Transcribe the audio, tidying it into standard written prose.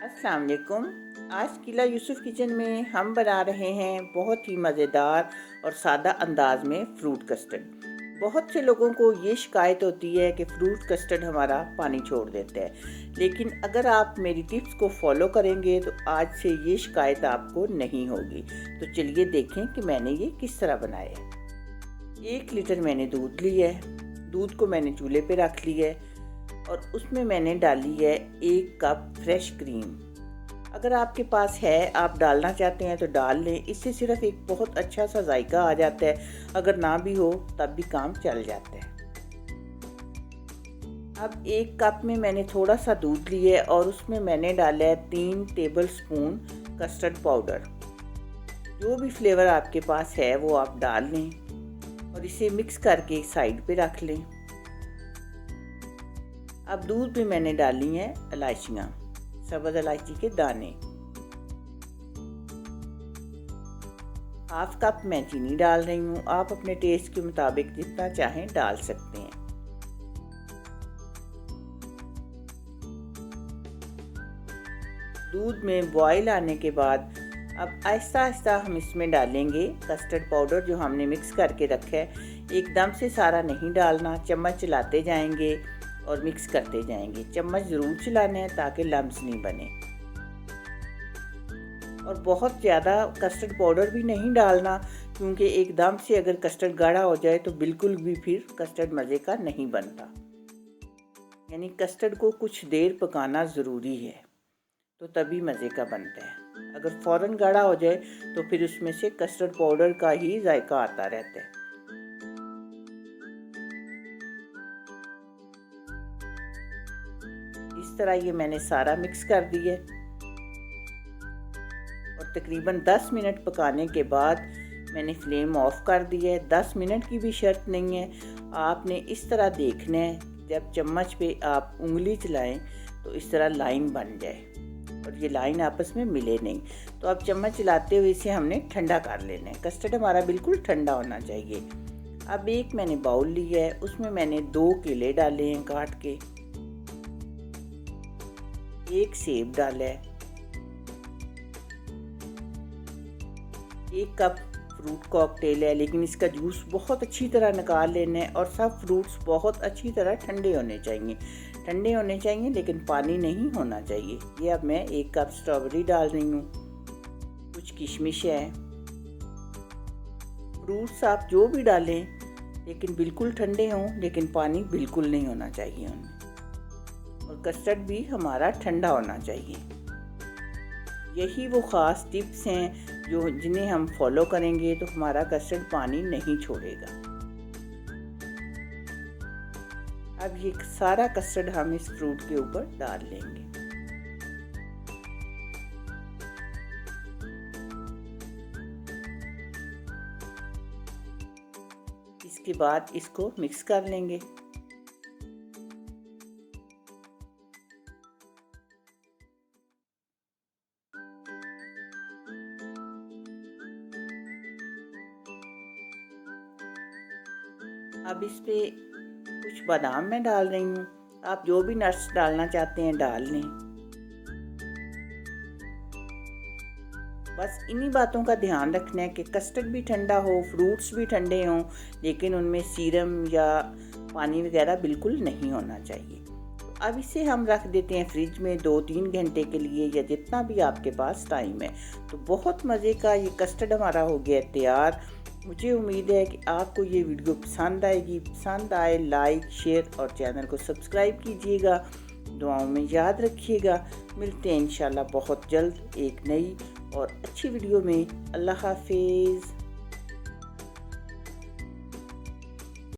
अस्सलाम वालेकुम। आज किला यूसुफ किचन में हम बना रहे हैं बहुत ही मज़ेदार और सादा अंदाज में फ्रूट कस्टर्ड। बहुत से लोगों को ये शिकायत होती है कि फ्रूट कस्टर्ड हमारा पानी छोड़ देता है, लेकिन अगर आप मेरी टिप्स को फॉलो करेंगे तो आज से ये शिकायत आपको नहीं होगी। तो चलिए देखें कि मैंने ये किस तरह बनाया है। 1 लीटर मैंने दूध लिया है। दूध को मैंने चूल्हे पे रख लिया है और उसमें मैंने डाली है 1 कप फ्रेश क्रीम। अगर आपके पास है, आप डालना चाहते हैं तो डाल लें, इससे सिर्फ एक बहुत अच्छा सा जायका आ जाता है। अगर ना भी हो तब भी काम चल जाता है। अब 1 कप में मैंने थोड़ा सा दूध लिया है और उसमें मैंने डाला है 3 टेबल स्पून कस्टर्ड पाउडर। जो भी फ्लेवर आपके पास है वो आप डाल लें और इसे मिक्स करके साइड पे रख लें। अब दूध में मैंने डाली हैं इलायचियाँ, सब्ज़ इलायची के दाने। 1/2 कप मैं चीनी डाल रही हूँ। आप अपने टेस्ट के मुताबिक जितना चाहें डाल सकते हैं। दूध में बॉईल आने के बाद अब आहिस्ता आहिस्ता हम इसमें डालेंगे कस्टर्ड पाउडर जो हमने मिक्स करके रखा है। एकदम से सारा नहीं डालना, चम्मच चलाते जाएंगे और मिक्स करते जाएंगे। चम्मच ज़रूर चलाना है ताकि लम्स नहीं बने। और बहुत ज़्यादा कस्टर्ड पाउडर भी नहीं डालना, क्योंकि एकदम से अगर कस्टर्ड गाढ़ा हो जाए तो बिल्कुल भी फिर कस्टर्ड मज़े का नहीं बनता। यानी कस्टर्ड को कुछ देर पकाना ज़रूरी है, तो तभी मज़े का बनता है। अगर फ़ौरन गाढ़ा हो जाए तो फिर उसमें से कस्टर्ड पाउडर का ही जायका आता रहता है। इस तरह ये मैंने सारा मिक्स कर दिया और तकरीबन 10 मिनट पकाने के बाद मैंने फ्लेम ऑफ कर दिया है। 10 मिनट की भी शर्त नहीं है, आपने इस तरह देखना है। जब चम्मच पे आप उंगली चलाएं तो इस तरह लाइन बन जाए और ये लाइन आपस में मिले नहीं, तो आप चम्मच चलाते हुए इसे हमने ठंडा कर लेना है। कस्टर्ड हमारा बिल्कुल ठंडा होना चाहिए। अब एक मैंने बाउल लिया है, उसमें मैंने 2 केले डाले हैं काट के, 1 सेब डाला है, 1 कप फ्रूट कॉकटेल है, लेकिन इसका जूस बहुत अच्छी तरह निकाल लेना है। और सब फ्रूट्स बहुत अच्छी तरह ठंडे होने चाहिए। ठंडे होने चाहिए लेकिन पानी नहीं होना चाहिए। ये अब मैं 1 कप स्ट्रॉबेरी डाल रही हूँ, कुछ किशमिश है। फ्रूट्स आप जो भी डालें लेकिन बिल्कुल ठंडे हों, लेकिन पानी बिल्कुल नहीं होना चाहिए उनमें। और कस्टर्ड भी हमारा ठंडा होना चाहिए। यही वो ख़ास टिप्स हैं जिन्हें हम फॉलो करेंगे तो हमारा कस्टर्ड पानी नहीं छोड़ेगा। अब ये सारा कस्टर्ड हम इस फ्रूट के ऊपर डाल लेंगे। इसके बाद इसको मिक्स कर लेंगे। अब इस पे कुछ बादाम मैं डाल रही हूँ। आप जो भी नट्स डालना चाहते हैं डाल लें। बस इन्हीं बातों का ध्यान रखना है कि कस्टर्ड भी ठंडा हो, फ्रूट्स भी ठंडे हों, लेकिन उनमें सीरम या पानी वगैरह बिल्कुल नहीं होना चाहिए। तो अब इसे हम रख देते हैं फ्रिज में 2-3 घंटे के लिए, या जितना भी आपके पास टाइम है। तो बहुत मज़े का ये कस्टर्ड हमारा हो गया तैयार। मुझे उम्मीद है कि आपको ये वीडियो पसंद आएगी। पसंद आए लाइक, शेयर और चैनल को सब्सक्राइब कीजिएगा। दुआओं में याद रखिएगा। मिलते हैं इंशाल्लाह बहुत जल्द एक नई और अच्छी वीडियो में। अल्लाह हाफिज़।